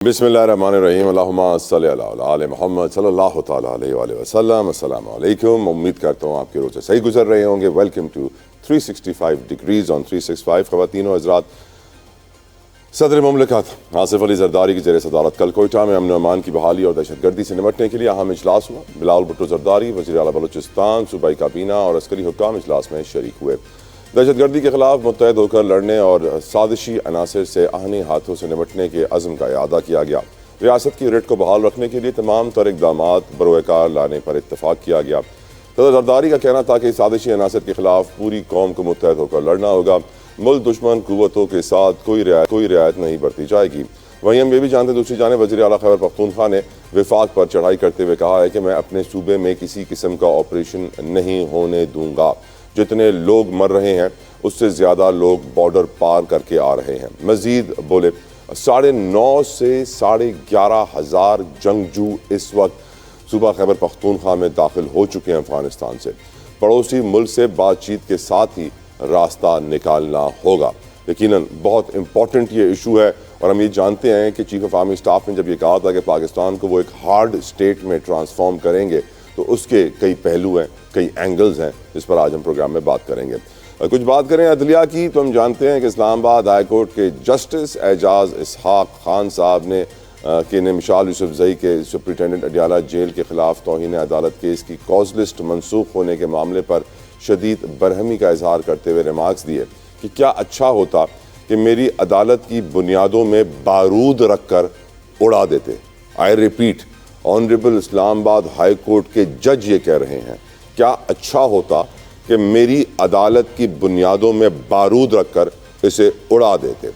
بسم اللہ الرحمن الرحیم، اللہم صلی علی آل محمد صلی اللہ تعالیٰ علیہ وآلہ وسلم۔ السلام علیکم، امید کرتا ہوں آپ کے روزے صحیح گزر رہے ہوں گے۔ ویلکم ٹو 365 ڈگریز آن 365۔ خواتین و حضرات، صدر مملکت آصف علی زرداری کی زیر صدارت کل کوئٹہ میں امن و امان کی بحالی اور دہشت گردی سے نمٹنے کے لیے اہم اجلاس ہوا۔ بلاول بھٹو زرداری، وزیر اعلیٰ بلوچستان، صوبائی کابینہ اور عسکری حکام اجلاس میں شریک ہوئے۔ دہشت گردی کے خلاف متحد ہو کر لڑنے اور سازشی عناصر سے آہنی ہاتھوں سے نمٹنے کے عزم کا اعادہ کیا گیا۔ ریاست کی ریٹ کو بحال رکھنے کے لیے تمام تر اقدامات بروئے کار لانے پر اتفاق کیا گیا۔ صدر زرداری کا کہنا تھا کہ سازشی عناصر کے خلاف پوری قوم کو متحد ہو کر لڑنا ہوگا۔ ملک دشمن قوتوں کے ساتھ کوئی رعایت نہیں برتی جائے گی۔ وہیں ہم یہ بھی جانتے ہیں، دوسری جانب وزیر اعلیٰ خیبر پختونخوا نے وفاق پر چڑھائی کرتے ہوئے کہا ہے کہ میں اپنے صوبے میں کسی قسم کا آپریشن نہیں ہونے دوں گا۔ جتنے لوگ مر رہے ہیں اس سے زیادہ لوگ بارڈر پار کر کے آ رہے ہیں۔ مزید بولے 9,500 سے 11,500 جنگجو اس وقت صوبہ خیبر پختونخوا میں داخل ہو چکے ہیں افغانستان سے۔ پڑوسی ملک سے بات چیت کے ساتھ ہی راستہ نکالنا ہوگا۔ یقیناً بہت امپورٹنٹ یہ ایشو ہے، اور ہم یہ جانتے ہیں کہ چیف آف آرمی اسٹاف نے جب یہ کہا تھا کہ پاکستان کو وہ ایک ہارڈ اسٹیٹ میں ٹرانسفارم کریں گے، تو اس کے کئی پہلو ہیں، کئی اینگلز ہیں، جس پر آج ہم پروگرام میں بات کریں گے۔ کچھ بات کریں عدلیہ کی، تو ہم جانتے ہیں کہ اسلام آباد ہائی کورٹ کے جسٹس اعجاز اسحاق خان صاحب نے مشال یوسف زئی کے سپرنٹینڈنٹ اڈیالہ جیل کے خلاف توہین عدالت کیس کی کاز لسٹ منسوخ ہونے کے معاملے پر شدید برہمی کا اظہار کرتے ہوئے ریمارکس دیے کہ کیا اچھا ہوتا کہ میری عدالت کی بنیادوں میں بارود رکھ کر اڑا دیتے۔ آئی ریپیٹ، آنریبل اسلام آباد ہائی کورٹ کے جج یہ کہہ رہے ہیں، کیا اچھا ہوتا کہ میری عدالت کی بنیادوں میں بارود رکھ کر اسے اڑا دیتے۔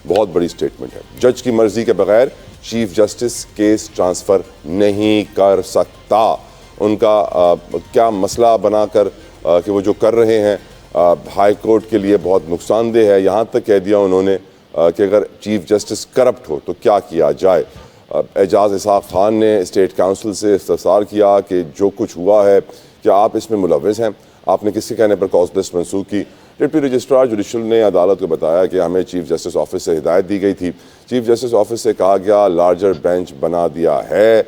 بہت بڑی سٹیٹمنٹ ہے۔ جج کی مرضی کے بغیر چیف جسٹس کیس ٹرانسفر نہیں کر سکتا۔ ان کا کیا مسئلہ بنا کر کہ وہ جو کر رہے ہیں ہائی کورٹ کے لیے بہت نقصان دہ ہے۔ یہاں تک کہہ دیا انہوں نے کہ اگر چیف جسٹس کرپٹ ہو تو کیا کیا جائے۔ اعجاز اسحاق خان نے اسٹیٹ کاؤنسل سے استفسار کیا کہ جو کچھ ہوا ہے کیا آپ اس میں ملوث ہیں؟ آپ نے کس کے کہنے پر کاز لسٹ منسوخ کی؟ ڈپٹی رجسٹرار جوڈیشل نے عدالت کو بتایا کہ ہمیں چیف جسٹس آفس سے ہدایت دی گئی تھی۔ چیف جسٹس آفس سے کہا گیا لارجر بینچ بنا دیا ہے۔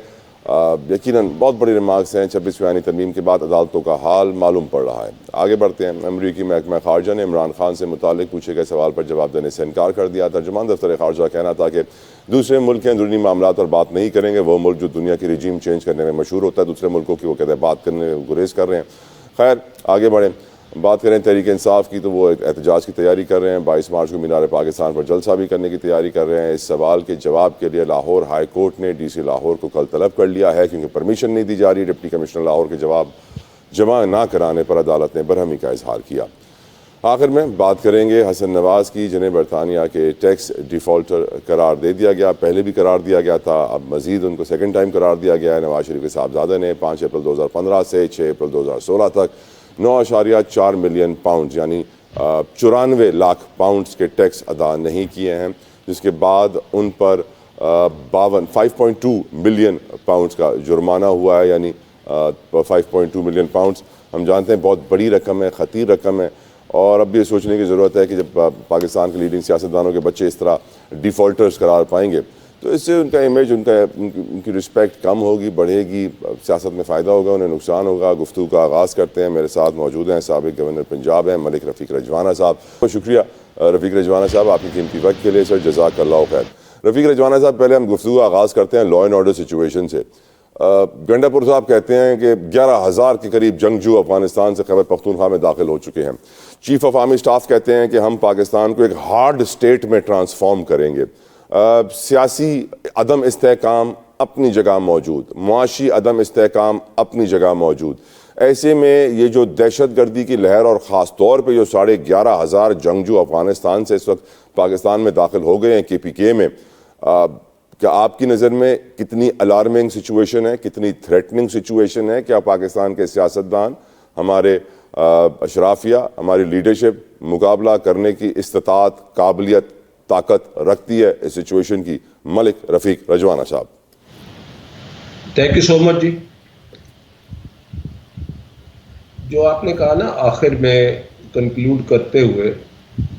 یقیناً بہت بڑی ریمارکس ہیں۔ 26 فیانی ترمیم کے بعد عدالتوں کا حال معلوم پڑ رہا ہے۔ آگے بڑھتے ہیں۔ امریکی محکمہ خارجہ نے عمران خان سے متعلق پوچھے گئے سوال پر جواب دینے سے انکار کر دیا۔ ترجمان دفتر خارجہ کا کہنا تھا کہ دوسرے ملک کے اندرونی معاملات پر بات نہیں کریں گے۔ وہ ملک جو دنیا کی رجیم چینج کرنے میں مشہور ہوتا ہے، دوسرے ملکوں کی وہ کہتے ہیں بات کرنے گریز کر رہے ہیں۔ خیر آگے بڑھیں، بات کریں تحریک انصاف کی، تو وہ احتجاج کی تیاری کر رہے ہیں۔ 22 مارچ کو مینار پاکستان پر جلسہ بھی کرنے کی تیاری کر رہے ہیں۔ اس سوال کے جواب کے لیے لاہور ہائی کورٹ نے ڈی سی لاہور کو کل طلب کر لیا ہے، کیونکہ پرمیشن نہیں دی جا رہی۔ ڈپٹی کمشنر لاہور کے جواب جمع نہ کرانے پر عدالت نے برہمی کا اظہار کیا۔ آخر میں بات کریں گے حسن نواز کی، جنہیں برطانیہ کے ٹیکس ڈیفالٹر قرار دے دیا گیا۔ پہلے بھی قرار دیا گیا تھا، اب مزید ان کو سیکنڈ ٹائم قرار دیا گیا ہے۔ نواز شریف کے صاحبزادے نے 5 اپریل 2015 سے 6 اپریل 2016 تک 9.4 ملین پاؤنڈ یعنی 94 لاکھ پاؤنڈز کے ٹیکس ادا نہیں کیے ہیں، جس کے بعد ان پر 5.2 ملین پاؤنڈز کا جرمانہ ہوا ہے، یعنی 5.2 ملین پاؤنڈز ہم جانتے ہیں بہت بڑی رقم ہے، خطیر رقم ہے۔ اور اب یہ سوچنے کی ضرورت ہے کہ جب پاکستان کے لیڈنگ سیاستدانوں کے بچے اس طرح ڈیفالٹرز قرار پائیں گے تو اس سے ان کا امیج، ان کی رسپیکٹ کم ہوگی، بڑھے گی، سیاست میں فائدہ ہوگا، انہیں نقصان ہوگا۔ گفتگو کا آغاز کرتے ہیں۔ میرے ساتھ موجود ہیں سابق گورنر پنجاب ہیں ملک رفیق رجوانہ صاحب۔ بہت شکریہ رفیق رجوانہ صاحب آپ کی قیمتی وقت کے لیے، سر جزاک اللہ خیر۔ رفیق رجوانہ صاحب، پہلے ہم گفتگو آغاز کرتے ہیں لا اینڈ آرڈر سچویشن سے۔ گنڈا پور صاحب کہتے ہیں کہ 11,000 کے قریب جنگجو افغانستان سے خیبر پختونخوا میں داخل ہو چکے ہیں۔ چیف آف آرمی اسٹاف کہتے ہیں کہ ہم پاکستان کو ایک ہارڈ اسٹیٹ میں ٹرانسفارم کریں گے۔ سیاسی عدم استحکام اپنی جگہ موجود، معاشی عدم استحکام اپنی جگہ موجود۔ ایسے میں یہ جو دہشت گردی کی لہر، اور خاص طور پہ جو 11,500 جنگجو افغانستان سے اس وقت پاکستان میں داخل ہو گئے ہیں KPK میں، کیا آپ کی نظر میں کتنی الارمنگ سچویشن ہے، کتنی تھریٹننگ سچویشن ہے؟ کیا پاکستان کے سیاستدان، ہمارے اشرافیہ، ہماری لیڈرشپ مقابلہ کرنے کی استطاعت، قابلیت، طاقت رکھتی ہے اس سچویشن کی؟ ملک رفیق رجوانہ صاحب۔ تھینک یو سو مچ جی۔ جو آپ نے کہا نا آخر میں کنکلوڈ کرتے ہوئے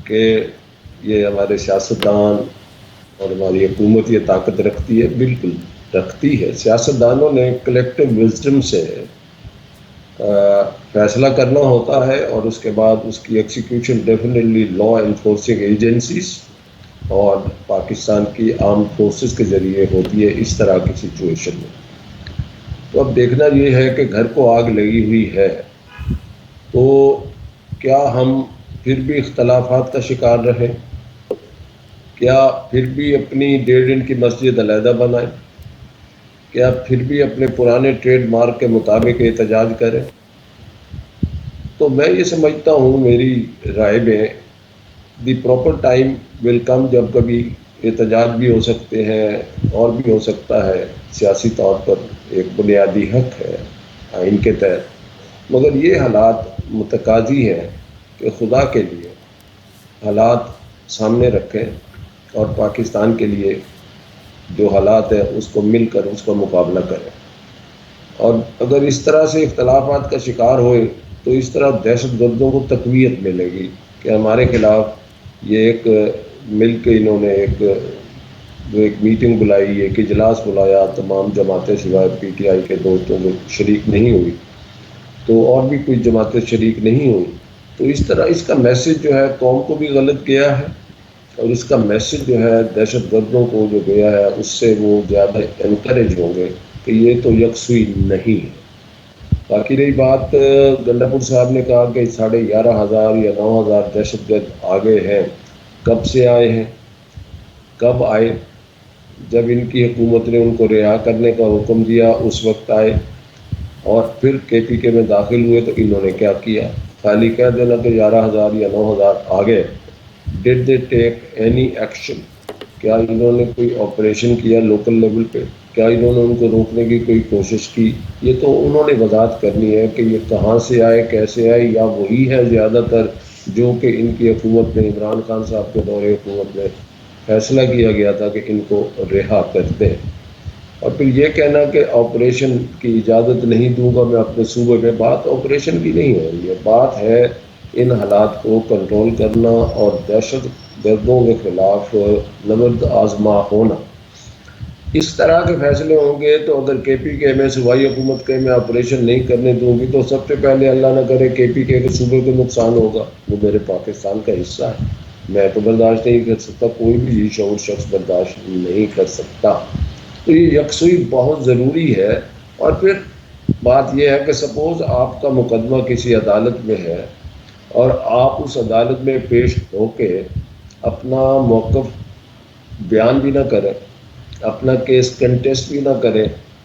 کہ یہ ہمارے سیاستدان اور ہماری حکومت یہ طاقت رکھتی ہے، بالکل رکھتی ہے۔ سیاستدانوں نے کلیکٹیو وزڈم سے فیصلہ کرنا ہوتا ہے، اور اس کے بعد اس کی execution definitely law enforcing agencies اور پاکستان کی آرم فورسز کے ذریعے ہوتی ہے اس طرح کی سچویشن میں۔ تو اب دیکھنا یہ ہے کہ گھر کو آگ لگی ہوئی ہے تو کیا ہم پھر بھی اختلافات کا شکار رہیں؟ کیا پھر بھی اپنی 1.5 انچ کی مسجد علیحدہ بنائیں؟ کیا پھر بھی اپنے پرانے ٹریڈ مارک کے مطابق احتجاج کریں؟ تو میں یہ سمجھتا ہوں، میری رائے میں دی پراپر ٹائم ول کم، جب کبھی احتجاج بھی ہو سکتے ہیں اور بھی ہو سکتا ہے، سیاسی طور پر ایک بنیادی حق ہے آئین کے تحت، مگر یہ حالات متقاضی ہیں کہ خدا کے لیے حالات سامنے رکھیں اور پاکستان کے لیے جو حالات ہیں اس کو مل کر اس کا مقابلہ کریں۔ اور اگر اس طرح سے اختلافات کا شکار ہوئے تو اس طرح دہشت گردوں کو تقویت ملے گی کہ ہمارے خلاف یہ ایک مل کے انہوں نے ایک میٹنگ بلائی، ایک اجلاس بلایا، تمام جماعتیں سوائے پی ٹی آئی کے دوستوں کو شریک نہیں ہوئی، تو اور بھی کوئی جماعتیں شریک نہیں ہوئی، تو اس طرح اس کا میسج جو ہے قوم کو بھی غلط گیا ہے، اور اس کا میسج جو ہے دہشت گردوں کو جو گیا ہے اس سے وہ زیادہ انکریج ہوں گے کہ یہ تو یکسوئی نہیں ہے۔ باقی رہی بات، گنڈاپور صاحب نے کہا کہ 11,500 یا 9,000 دہشت گرد آگے ہیں، کب سے آئے ہیں؟ کب آئے؟ جب ان کی حکومت نے ان کو رہا کرنے کا حکم دیا اس وقت آئے، اور پھر کے پی کے میں داخل ہوئے تو انہوں نے کیا کیا؟ خالی کہہ دینا کہ 11,000 یا 9,000 آگے۔ ڈڈ دے ٹیک اینی ایکشن؟ کیا انہوں نے کوئی آپریشن کیا لوکل لیول پہ؟ کیا انہوں نے ان کو روکنے کی کوئی کوشش کی؟ یہ تو انہوں نے وضاحت کرنی ہے کہ یہ کہاں سے آئے، کیسے آئے، یا وہی ہے زیادہ تر جو کہ ان کی حکومت میں، عمران خان صاحب کے دور حکومت میں فیصلہ کیا گیا تھا کہ ان کو رہا کر دیں۔ اور پھر یہ کہنا کہ آپریشن کی اجازت نہیں دوں گا میں اپنے صوبے میں، بات آپریشن کی نہیں ہے، یہ بات ہے ان حالات کو کنٹرول کرنا اور دہشت گردوں کے خلاف نبرد آزما ہونا۔ اس طرح کے فیصلے ہوں گے تو اگر کے پی کے میں صوبائی حکومت کے میں آپریشن نہیں کرنے دوں گی تو سب سے پہلے اللہ نہ کرے کے پی کے صوبے کو نقصان ہوگا، وہ میرے پاکستان کا حصہ ہے، میں تو برداشت نہیں کر سکتا، کوئی بھی شعور شخص برداشت نہیں کر سکتا۔ تو یہ یکسوئی بہت ضروری ہے۔ اور پھر بات یہ ہے کہ سپوز آپ کا مقدمہ کسی عدالت میں ہے اور آپ اس عدالت میں پیش ہو کے اپنا موقف بیان بھی نہ کریں، اپنا کیس کنٹیسٹ بھی نہ کریں،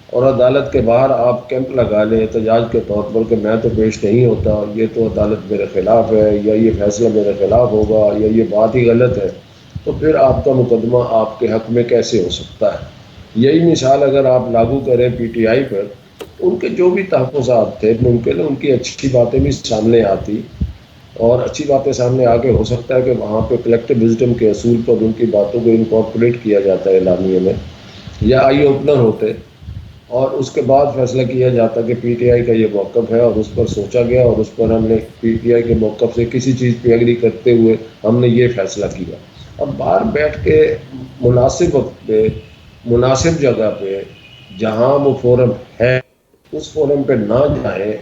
اور عدالت کے باہر آپ کیمپ لگا لیں احتجاج کے طور پر کہ میں تو پیش نہیں ہوتا، یہ تو عدالت میرے خلاف ہے، یا یہ فیصلہ میرے خلاف ہوگا، یا یہ بات ہی غلط ہے، تو پھر آپ کا مقدمہ آپ کے حق میں کیسے ہو سکتا ہے؟ یہی مثال اگر آپ لاگو کریں پی ٹی آئی پر، ان کے جو بھی تحفظات تھے ممکن ہے ان کی اچھی باتیں بھی سامنے آتی، اور اچھی باتیں سامنے آ کے ہو سکتا ہے کہ وہاں پہ کلیکٹیو وزڈم کے اصول پر ان کی باتوں کو انکارپوریٹ کیا جاتا ہے اعلامیے میں، یا آئی اوپنر ہوتے، اور اس کے بعد فیصلہ کیا جاتا کہ پی ٹی آئی کا یہ موقف ہے اور اس پر سوچا گیا، اور اس پر ہم نے پی ٹی آئی کے موقف سے کسی چیز پہ ایگری کرتے ہوئے ہم نے یہ فیصلہ کیا۔ اب باہر بیٹھ کے مناسب وقت پہ، مناسب جگہ پہ، جہاں وہ فورم ہے اس فورم پہ نہ جائیں۔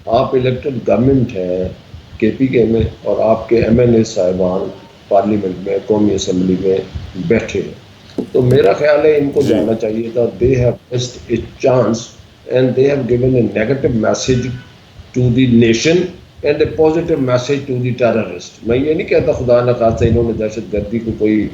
آپ الیکٹڈ گورنمنٹ ہیں کے پی کے میں، اور آپ کے ایم این اے صاحبان پارلیمنٹ میں، قومی اسمبلی میں بیٹھے ہیں، تو میرا خیال ہے ان کو جانا چاہیے تھا۔ They have missed a chance and they have given a negative message to the nation and a positive message to the terrorist. میں یہ نہیں کہتا خدا نہ خاصہ انہوں نے دہشت گردی کو کوئی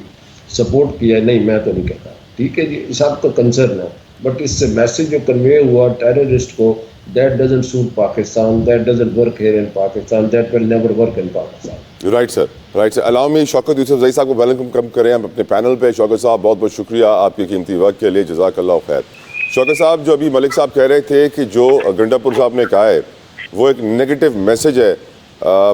سپورٹ کیا ہے، نہیں، میں تو نہیں کہتا، ٹھیک ہے جی، سب کا کنسرن ہے، بٹ اس سے میسج جو کنوے ہوا ٹیررسٹ کو، that doesn't suit Pakistan, that doesn't work here in Pakistan, that will never work in Pakistan. Right sir, right sir. Allow me Shaukat Yousafzai صاحب کو ویلکم کریں ہم اپنے پینل پہ۔ شوکت صاحب بہت بہت شکریہ آپ کے قیمتی وقت کے لیے، جزاک اللہ خیر۔ شوکت صاحب، جو ابھی ملک صاحب کہہ رہے تھے کہ جو گنڈاپور صاحب نے کہا ہے وہ ایک نیگیٹو میسج ہے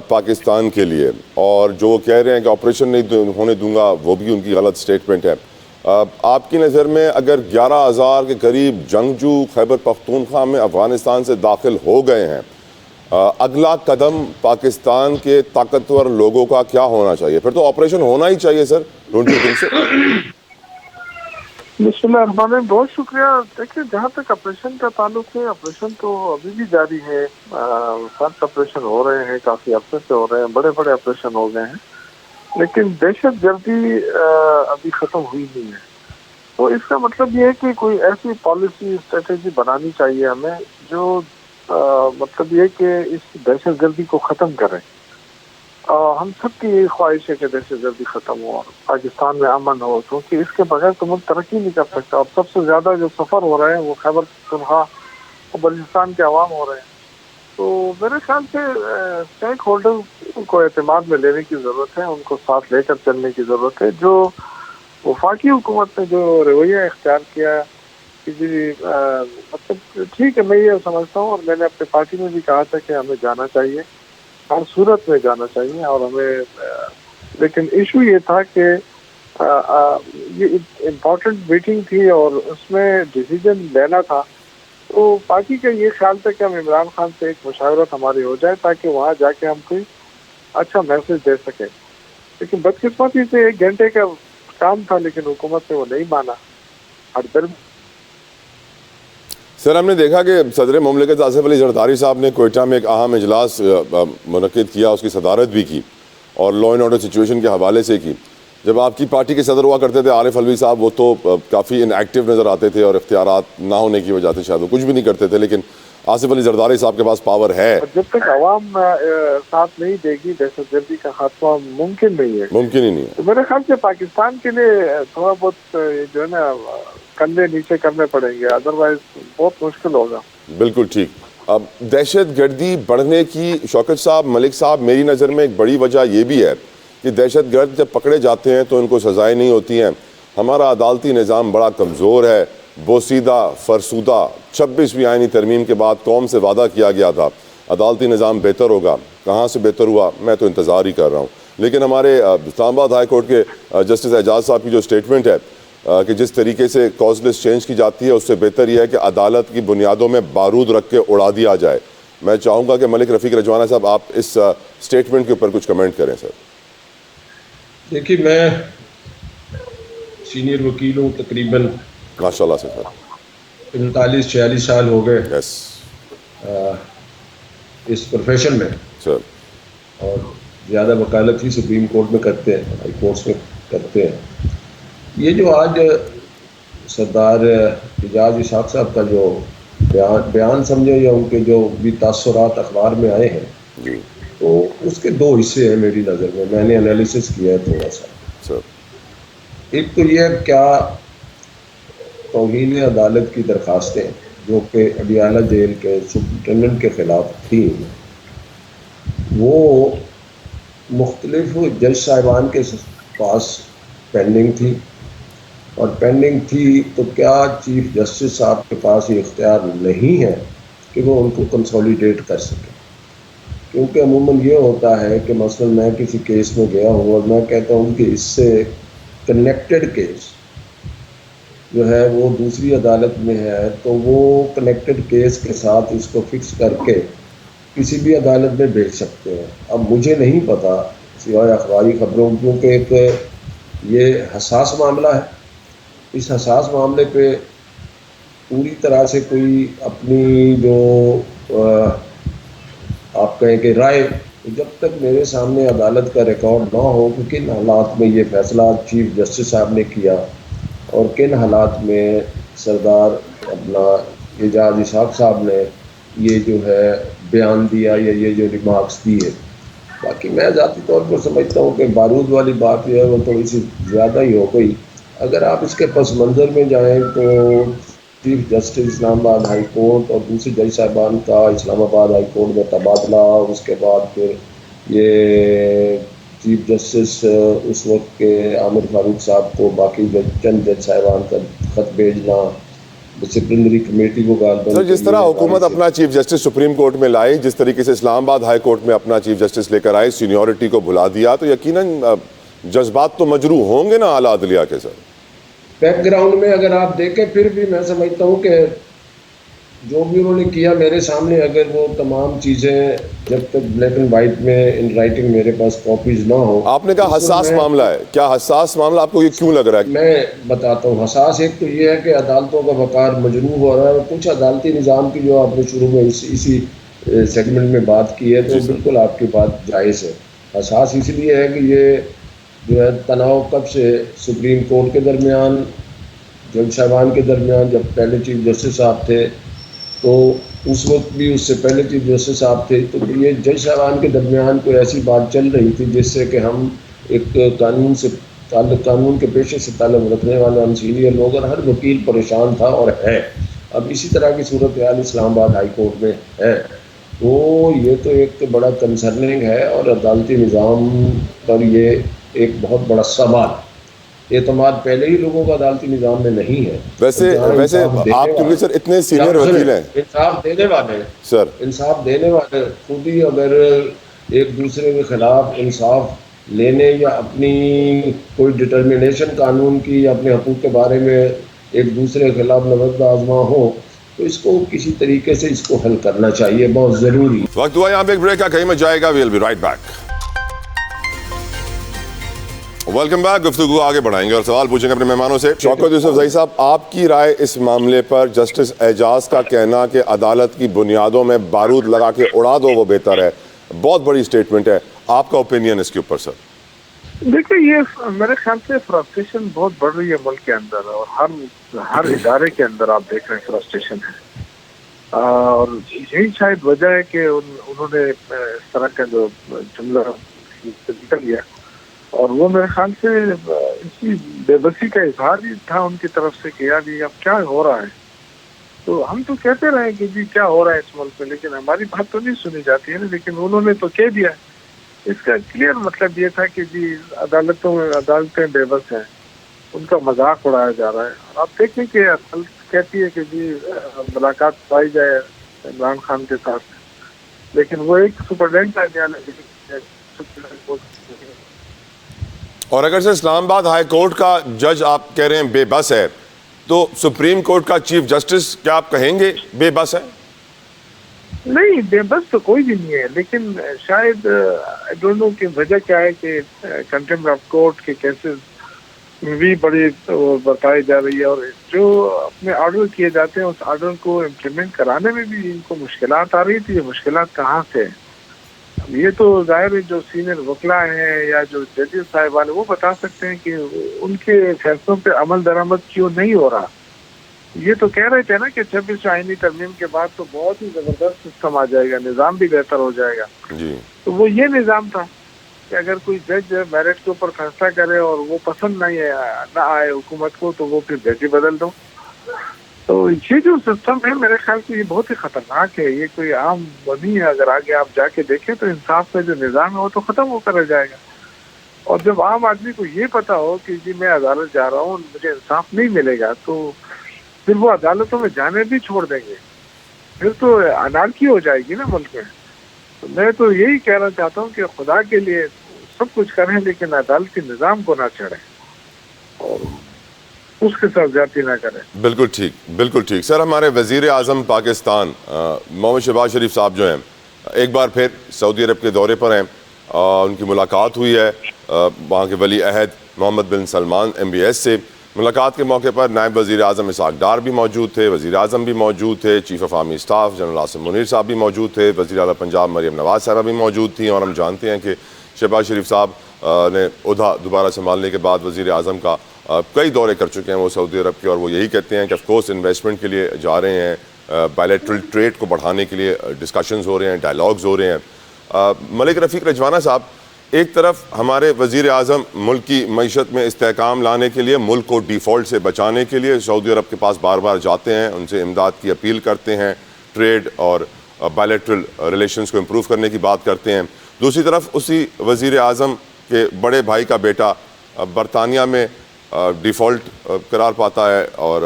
پاکستان کے لیے، اور جو وہ کہہ رہے ہیں کہ آپریشن نہیں ہونے دوں گا، وہ بھی ان کی غلط سٹیٹمنٹ ہے۔ آپ کی نظر میں اگر 11,000 کے قریب جنگجو خیبر پختونخوا میں افغانستان سے داخل ہو گئے ہیں، اگلا قدم پاکستان کے طاقتور لوگوں کا کیا ہونا چاہیے؟ پھر تو آپریشن ہونا ہی چاہیے سر، ڈونٹ یو تھنک سو؟ بسم اللہ الرحمن الرحیم، بہت شکریہ۔ دیکھیں، جہاں تک آپریشن کا تعلق ہے، آپریشن تو ابھی بھی جاری ہے، 7 آپریشن ہو رہے ہیں، کافی عرصے سے ہو رہے ہیں، بڑے بڑے آپریشن ہو گئے ہیں، لیکن دہشت گردی ابھی ختم ہوئی نہیں ہے۔ تو اس کا مطلب یہ ہے کہ کوئی ایسی پالیسی اسٹریٹجی بنانی چاہیے ہمیں جو مطلب یہ کہ اس دہشت گردی کو ختم کرے۔ ہم سب کی یہی خواہش ہے کہ دہشت گردی ختم ہو اور پاکستان میں امن ہو، کیونکہ اس کے بغیر تو ملک ترقی نہیں کر سکتا۔ اور سب سے زیادہ جو سفر ہو رہے ہیں وہ خیبر پختونخوا اور بلوچستان کے عوام ہو رہے ہیں۔ تو میرے خیال سے اسٹیک ہولڈر کو اعتماد میں لینے کی ضرورت ہے، ان کو ساتھ لے کر چلنے کی ضرورت ہے۔ جو وفاقی حکومت نے جو رویہ اختیار کیا کہ جی مطلب ٹھیک ہے، میں یہ سمجھتا ہوں اور میں نے اپنے پارٹی میں بھی کہا تھا کہ ہمیں جانا چاہیے، ہر صورت میں جانا چاہیے، اور ہمیں لیکن ایشو یہ تھا کہ یہ امپورٹنٹ میٹنگ تھی اور اس میں ڈیسیجن لینا تھا، تو پارٹی کا یہ خیال تھا کہ ہم عمران خان سے ایک مشاورت ہماری ہو جائے تاکہ وہاں جا کے ہم کوئی اچھا میسج دے سکیں۔ لیکن بدقسمتی سے 1 گھنٹے کا کام تھا، لیکن حکومت نے وہ نہیں مانا۔ ہر سر، ہم نے دیکھا کہ صدر مملکت آصف علی زرداری صاحب نے کوئٹہ میں ایک اہم اجلاس منعقد کیا، اس کی صدارت بھی کی اور لا اینڈ آرڈر سچویشن کے حوالے سے کی۔ جب آپ کی پارٹی کے صدر ہوا کرتے تھے عارف علوی صاحب، وہ تو کافی ان ایکٹیو نظر آتے تھے اور اختیارات نہ ہونے کی وجہ سے شاید وہ کچھ بھی نہیں کرتے تھے، لیکن آصف علی زرداری صاحب کے پاس پاور ہے۔ جب تک عوام ساتھ نہیں دے گی، دہشت گردی کا خاتمہ ممکن نہیں ہے، ممکن ہی نہیں ہے۔ تو میرے خیال سے پاکستان کے لیے تھوڑا بہت جو ہے نا کندھے نیچے کرنے پڑیں گے، ادروائز بہت مشکل ہوگا۔ بالکل ٹھیک۔ اب دہشت گردی بڑھنے کی شوکت صاحب، ملک صاحب، میری نظر میں ایک بڑی وجہ یہ بھی ہے کہ دہشت گرد جب پکڑے جاتے ہیں تو ان کو سزائیں نہیں ہوتی ہیں۔ ہمارا عدالتی نظام بڑا کمزور ہے، بوسیدہ، فرسودہ۔ 26ویں آئینی ترمیم کے بعد قوم سے وعدہ کیا گیا تھا عدالتی نظام بہتر ہوگا، کہاں سے بہتر ہوا؟ میں تو انتظار ہی کر رہا ہوں۔ لیکن ہمارے اسلام آباد ہائی کورٹ کے جسٹس اعجاز صاحب کی جو سٹیٹمنٹ ہے کہ جس طریقے سے کاز لسٹ چینج کی جاتی ہے، اس سے بہتر یہ ہے کہ عدالت کی بنیادوں میں بارود رکھ کے اڑا دیا جائے۔ میں چاہوں گا کہ ملک رفیق رجوانہ صاحب آپ اس سٹیٹمنٹ کے اوپر کچھ کمنٹ کریں سر۔ دیکھیے، میں سینئر وکیل ہوں، تقریباً ماشاء اللہ سے سر 45-46 سال ہو گئے یس اس پروفیشن میں، سر۔ اور زیادہ وکالت ہی سپریم کورٹ میں کرتے ہیں، ہائی کورٹس میں کرتے ہیں۔ یہ جو آج سردار اعجاز اسحاق صاحب کا جو بیان سمجھے یا ان کے جو بھی تاثرات اخبار میں آئے ہیں، جی تو اس کے 2 حصے ہیں میری نظر میں نے انالیسس کیا ہے تھوڑا سا۔ سر۔ ایک تو یہ کیا توہین عدالت کی درخواستیں جو کہ اڈیالہ جیل کے سپرنٹینڈنٹ کے خلاف تھیں، وہ مختلف جج صاحبان کے پاس پینڈنگ تھی، اور پینڈنگ تھی تو کیا چیف جسٹس صاحب کے پاس یہ اختیار نہیں ہے کہ وہ ان کو کنسولیڈیٹ کر سکیں؟ کیونکہ عموماً یہ ہوتا ہے کہ مثلا میں کسی کیس میں گیا ہوں اور میں کہتا ہوں کہ اس سے کنیکٹڈ کیس جو ہے وہ دوسری عدالت میں ہے، تو وہ کنیکٹڈ کیس کے ساتھ اس کو فکس کر کے کسی بھی عدالت میں بھیج سکتے ہیں۔ اب مجھے نہیں پتا سوائے اخباری خبروں، کیونکہ ایک یہ حساس معاملہ ہے، اس حساس معاملے پہ پوری طرح سے کوئی اپنی جو آپ کہیں کہ رائے، جب تک میرے سامنے عدالت کا ریکارڈ نہ ہو کہ کن حالات میں یہ فیصلہ چیف جسٹس صاحب نے کیا اور کن حالات میں سردار اپنا اعجاز اسحاق صاحب نے یہ جو ہے بیان دیا یا یہ جو ریمارکس دیے۔ باقی میں ذاتی طور پر سمجھتا ہوں کہ بارود والی بات جو ہے وہ تھوڑی سی زیادہ ہی ہو گئی۔ اگر آپ اس کے پس منظر میں جائیں تو چیف جسٹس اسلام آباد ہائی کورٹ اور دوسرے جج صاحبان کا اسلام آباد ہائی کورٹ میں تبادلہ، اس کے بعد پھر یہ چیف جسٹس اس وقت کے عامر فاروق صاحب کو باقی چند جج صاحبان کا خط بھیجنا، ڈسپلنری کمیٹی کو غالباً سر جس طرح حکومت اپنا چیف جسٹس سپریم کورٹ میں لائی، جس طریقے سے اسلام آباد ہائی کورٹ میں اپنا چیف جسٹس لے کر آئی، سینیورٹی کو بھلا دیا، تو یقیناً جذبات تو مجروح ہوں گے نا اعلیٰ عدلیہ کے سر۔ بیک گراؤنڈ میں اگر آپ دیکھیں، پھر بھی میں سمجھتا ہوں کہ جو بھی انہوں نے کیا میرے سامنے، اگر وہ تمام چیزیں جب تک بلیک اینڈ وائٹ میں ان رائٹنگ میرے پاس کاپیز نہ ہو. آپ نے کہا حساس معاملہ ہے، کیا حساس معاملہ آپ کو یہ کیوں لگ رہا ہے؟ میں بتاتا ہوں. حساس ایک تو یہ ہے کہ عدالتوں کا وقار مجروح ہو رہا ہے، اور کچھ عدالتی نظام کی جو آپ نے شروع میں اسی سیگمنٹ میں بات کی ہے، تو بالکل آپ کی بات جائز ہے. حساس اس لیے ہے کہ یہ جو ہے تناؤ کب سے سپریم کورٹ کے درمیان، جج صاحبان کے درمیان، جب پہلے چیف جسٹس صاحب تھے تو اس وقت بھی، اس سے پہلے چیف جسٹس صاحب تھے، تو یہ جج صاحبان کے درمیان کوئی ایسی بات چل رہی تھی جس سے کہ ہم ایک قانون کے پیشے سے تعلق رکھنے والے ہم سینئر لوگ، اور ہر وکیل پریشان تھا اور ہے. اب اسی طرح کی صورتحال اسلام آباد ہائی کورٹ میں ہے. تو یہ تو ایک بڑا کنسرننگ ہے، اور عدالتی نظام پر یہ ایک بہت بڑا سوال. اعتماد پہلے ہی لوگوں کا عدالتی نظام میں نہیں ہے. ویسے آپ کیونکہ سر اتنے سینئر وکیل ہیں، انصاف دینے والے سر انصاف دینے والے خود ہی اگر ایک دوسرے کے خلاف انصاف لینے یا اپنی کوئی ڈٹرمنیشن قانون کی یا اپنے حقوق کے بارے میں ایک دوسرے کے خلاف نبرد آزما ہو، تو اس کو کسی طریقے سے اس کو حل کرنا چاہیے، بہت ضروری. وقت ہوا یہاں پہ ایک بریک کا، کہیں میں جائے گا. We will be right back. Welcome back. گفتگو آگے بڑھائیں گے اور سوال پوچھیں گے اپنے مہمانوں سے. شوکت یوسف زئی صاحب، آپ کی رائے اس معاملے پر؟ جسٹس اعجاز کا کہنا کہ عدالت کی بنیادوں میں بارود لگا کے اڑا دو وہ بہتر ہے، بہت بڑی سٹیٹمنٹ ہے. آپ کا اوپینین اس کے اوپر سر؟ دیکھیں، یہ میرے خیال سے فرسٹریشن بہت بڑھ رہی ہے ملک کے اندر، اور ہر ادارے کے اندر آپ دیکھ رہے ہیں فرسٹریشن ہے. اور یہی شاید وجہ ہے کہ انہوں نے اس طرح کا جو جملہ نکل گیا، اور وہ میرے خیال سے اسی بے بسی کا اظہار ہی تھا ان کی طرف سے کہ یار یہ اب کیا ہو رہا ہے. تو ہم تو کہتے رہے کہ جی کیا ہو رہا ہے اس ملک میں، لیکن ہماری بات تو نہیں سنی جاتی ہے نا. لیکن انہوں نے تو کہہ دیا. اس کا کلیئر مطلب یہ تھا کہ جی عدالتیں بے بس ہیں، ان کا مذاق اڑایا جا رہا ہے. آپ دیکھیں کہ عدالت کہتی ہے کہ جی ملاقات پائی جائے عمران خان کے ساتھ، لیکن وہ ایک سپرڈینٹ اور اگر سے اسلام آباد ہائی کورٹ کا جج آپ کہہ رہے ہیں بے بس ہے، تو سپریم کورٹ کا چیف جسٹس کیا آپ کہیں گے بے بس ہے؟ نہیں، بے بس تو کوئی بھی نہیں ہے، لیکن شاید ڈونٹ نو کہ وجہ کیا ہے کہ کنٹمپٹ آف کورٹ کے کیسز بھی بڑی بتائی جا رہی ہے، اور جو اپنے آرڈر کیے جاتے ہیں اس آرڈر کو امپلیمنٹ کرانے میں بھی ان کو مشکلات آ رہی تھی. یہ مشکلات کہاں سے ہیں؟ یہ تو ظاہر ہے جو سینئر وکلا ہیں یا جو ججز صاحبان ہیں وہ بتا سکتے ہیں کہ ان کے فیصلوں پہ عمل درآمد کیوں نہیں ہو رہا. یہ تو کہہ رہے تھے نا کہ 26 آئینی ترمیم کے بعد تو بہت ہی زبردست سسٹم آ جائے گا، نظام بھی بہتر ہو جائے گا. جی، تو وہ یہ نظام تھا کہ اگر کوئی جج میرٹ کے اوپر فیصلہ کرے اور وہ پسند نہ آئے حکومت کو، تو وہ پھر جج ہی بدل دو. تو یہ جو سسٹم ہے میرے خیال سے یہ بہت ہی خطرناک ہے. یہ کوئی عام نہیں ہے. اگر آگے آپ جا کے دیکھیں تو انصاف کا جو نظام ہے وہ تو ختم ہو کر جائے گا. اور جب عام آدمی کو یہ پتا ہو کہ جی میں عدالت جا رہا ہوں، مجھے انصاف نہیں ملے گا، تو پھر وہ عدالتوں میں جانے بھی چھوڑ دیں گے. پھر تو انارکی ہو جائے گی نا ملک میں. تو میں تو یہی کہنا چاہتا ہوں کہ خدا کے لیے سب کچھ کریں، لیکن عدالتی نظام کو نہ چھڑیں اور اس کے ساتھ زیادتی نہ کریں. بالکل ٹھیک، بالکل ٹھیک. سر، ہمارے وزیر اعظم پاکستان محمد شہباز شریف صاحب جو ہیں ایک بار پھر سعودی عرب کے دورے پر ہیں. ان کی ملاقات ہوئی ہے وہاں کے ولی عہد محمد بن سلمان MBS سے. ملاقات کے موقع پر نائب وزیر اعظم اسحاق ڈار بھی موجود تھے، وزیر اعظم بھی موجود تھے، chief of army staff general Asim Munir صاحب بھی موجود تھے، وزیر اعلیٰ پنجاب مریم نواز صاحبہ بھی موجود تھیں. اور ہم جانتے ہیں کہ شہباز شریف صاحب نے عہدہ دوبارہ سنبھالنے کے بعد وزیر اعظم کا کئی دورے کر چکے ہیں وہ سعودی عرب کے، اور وہ یہی کہتے ہیں کہ آف کورس انویسٹمنٹ کے لیے جا رہے ہیں، بائلیٹرل ٹریڈ کو بڑھانے کے لیے ڈسکشنز ہو رہے ہیں، ڈائلاگز ہو رہے ہیں. ملک رفیق رجوانہ صاحب، ایک طرف ہمارے وزیر اعظم ملک کی معیشت میں استحکام لانے کے لیے، ملک کو ڈیفالٹ سے بچانے کے لیے سعودی عرب کے پاس بار بار جاتے ہیں، ان سے امداد کی اپیل کرتے ہیں، ٹریڈ اور بائلیٹرل ریلیشنز کو امپروو کرنے کی بات کرتے ہیں. دوسری طرف اسی وزیر اعظم کے بڑے بھائی کا بیٹا برطانیہ میں ڈیفالٹ قرار پاتا ہے، اور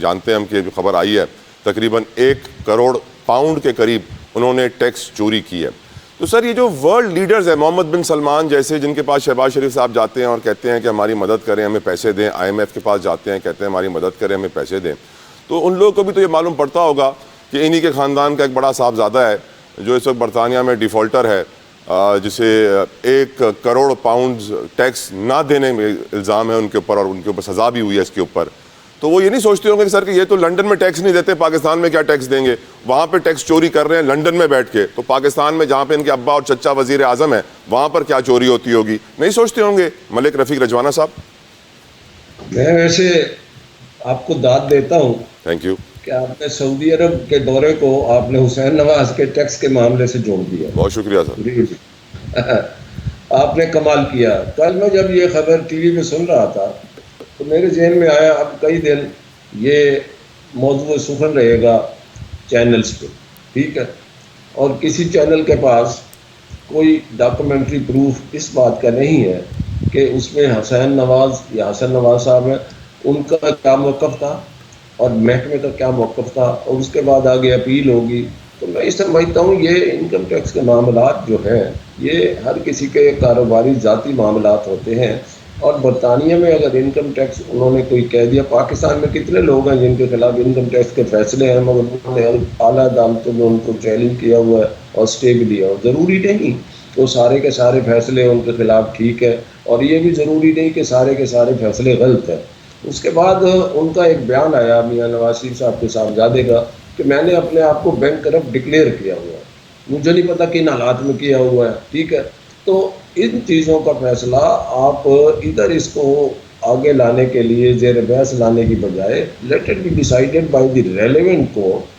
جانتے ہیں ہم کہ جو خبر آئی ہے تقریباً 1 کروڑ پاؤنڈ کے قریب انہوں نے ٹیکس چوری کی ہے. تو سر، یہ جو ورلڈ لیڈرز ہیں محمد بن سلمان جیسے، جن کے پاس شہباز شریف صاحب جاتے ہیں اور کہتے ہیں کہ ہماری مدد کریں، ہمیں پیسے دیں، IMF کے پاس جاتے ہیں کہتے ہیں ہماری مدد کریں، ہمیں پیسے دیں، تو ان لوگوں کو بھی تو یہ معلوم پڑتا ہوگا کہ انہی کے خاندان کا ایک بڑا صاحبزادہ ہے جو اس وقت برطانیہ میں ڈیفالٹر ہے, جسے 1 کروڑ پاؤنڈز ٹیکس نہ دینے میں الزام ہے ان کے اوپر, اور ان کے اوپر سزا بھی ہوئی ہے اس کے اوپر. تو وہ یہ نہیں سوچتے ہوں گے کہ سر کہ یہ تو لنڈن میں ٹیکس نہیں دیتے, پاکستان میں کیا ٹیکس دیں گے, وہاں پہ ٹیکس چوری کر رہے ہیں لنڈن میں بیٹھ کے, تو پاکستان میں جہاں پہ ان کے ابا اور چچا وزیر اعظم ہیں وہاں پر کیا چوری ہوتی ہوگی, نہیں سوچتے ہوں گے ملک رفیق رجوانہ صاحب. میں ویسے آپ کو داد دیتا ہوں تھینک یو. کہ آپ نے سعودی عرب کے دورے کو آپ نے حسین نواز کے ٹیکس کے معاملے سے جوڑ دیا. بہت شکریہ سر. آپ نے کمال کیا. کل میں جب یہ خبر ٹی وی پہ سن رہا تھا تو میرے ذہن میں آیا اب کئی دن یہ موضوع سخن رہے گا چینلز پہ, ٹھیک ہے, اور کسی چینل کے پاس کوئی ڈاکومنٹری پروف اس بات کا نہیں ہے کہ اس میں حسین نواز یا حسن نواز صاحب ہیں ان کا کیا موقف تھا اور محکمے کا کیا موقف تھا, اور اس کے بعد آگے اپیل ہوگی. تو میں اس سمجھتا ہوں یہ انکم ٹیکس کے معاملات جو ہیں یہ ہر کسی کے کاروباری ذاتی معاملات ہوتے ہیں, اور برطانیہ میں اگر انکم ٹیکس انہوں نے کوئی کہہ دیا, پاکستان میں کتنے لوگ ہیں جن کے خلاف انکم ٹیکس کے فیصلے ہیں مگر انہوں نے اعلیٰ عدالتوں میں ان کو چیلنج کیا ہوا ہے اور اسٹے بھی دیا. اور ضروری نہیں وہ سارے کے سارے فیصلے ان کے خلاف ٹھیک ہے, اور یہ بھی ضروری نہیں کہ سارے کے سارے فیصلے غلط ہیں. اس کے بعد ان کا ایک بیان آیا میاں نواز شریف صاحب کے صاحبزادے کا کہ میں نے اپنے آپ کو بینک کرپٹ ڈکلیئر کیا ہوا ہے, مجھے نہیں پتا کن حالات میں کیا ہوا ہے, ٹھیک ہے. تو ان چیزوں کا فیصلہ آپ ادھر اس کو آگے لانے کے لیے زیر بحث لانے کی بجائے let it be decided by the relevant court,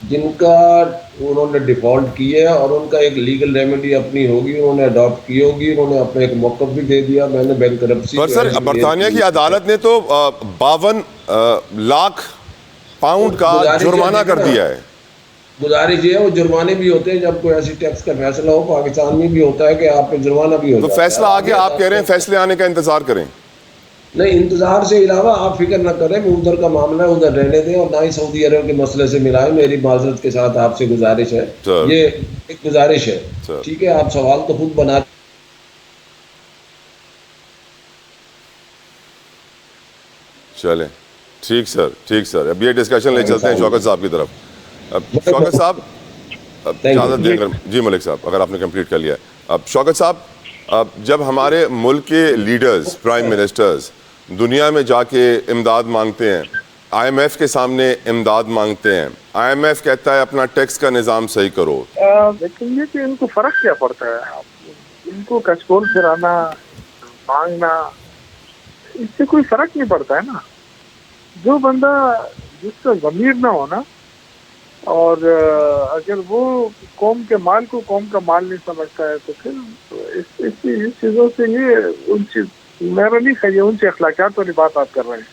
جن کا انہوں نے ڈیفالٹ کی ہے اور ان کا ایک لیگل ریمیڈی اپنی ہوگی, انہوں نے اڈاپٹ کی ہوگی, انہوں نے اپنا ایک موقف بھی دے دیا. میں نے بینک کرپسی پر سر برطانیہ کی عدالت نے تو 52 لاکھ پاؤنڈ کا جرمانہ کر دیا ہے. گزارش یہ ہے وہ جرمانے بھی ہوتے ہیں جب کوئی ایسی ٹیکس کا فیصلہ ہو, پاکستان میں بھی ہوتا ہے کہ آپ پہ جرمانہ بھی ہوتا ہے. تو فیصلہ آ گیا, آپ کہہ رہے ہیں فیصلے آنے کا انتظار کریں. نہیں, انتظار سے علاوہ آپ فکر نہ کریں, وہ ادھر کا معاملہ ہے ادھر رہنے دیں, اور نہ ہی سعودی عرب کے مسئلے سے ملائیں. میری معذرت کے ساتھ آپ سے گزارش ہے, یہ ایک گزارش ہے, ٹھیک ہے. آپ سوال تو خود بنا چلیں, ٹھیک سر, ٹھیک سر. اب یہ ڈسکشن لے چلتے ہیں شوکت صاحب کی طرف. شوکت صاحب اجازت دیں, جی ملک صاحب اگر آپ نے کمپلیٹ کر لیا. اب شوکت صاحب, جب ہمارے ملک کے لیڈرز, پرائم منسٹرز دنیا میں جا کے امداد مانگتے ہیں, آئی ایم ایف کے سامنے امداد مانگتے ہیں, آئی ایم ایف کہتا ہے اپنا ٹیکس کا نظام صحیح کرو, لیکن یہ کہ ان کو فرق کیا پڑتا ہے, ان کو کچکول پھرانا مانگنا اس سے کوئی فرق نہیں پڑتا ہے نا. جو بندہ جس کا ضمیر نہ ہونا, اور اگر وہ قوم کے مال کو قوم کا مال نہیں سمجھتا ہے تو پھر اس چیزوں سے یہ ان چیز میرا نہیں خیال ان سے اخلاقیات والی بات آپ کر رہے ہیں,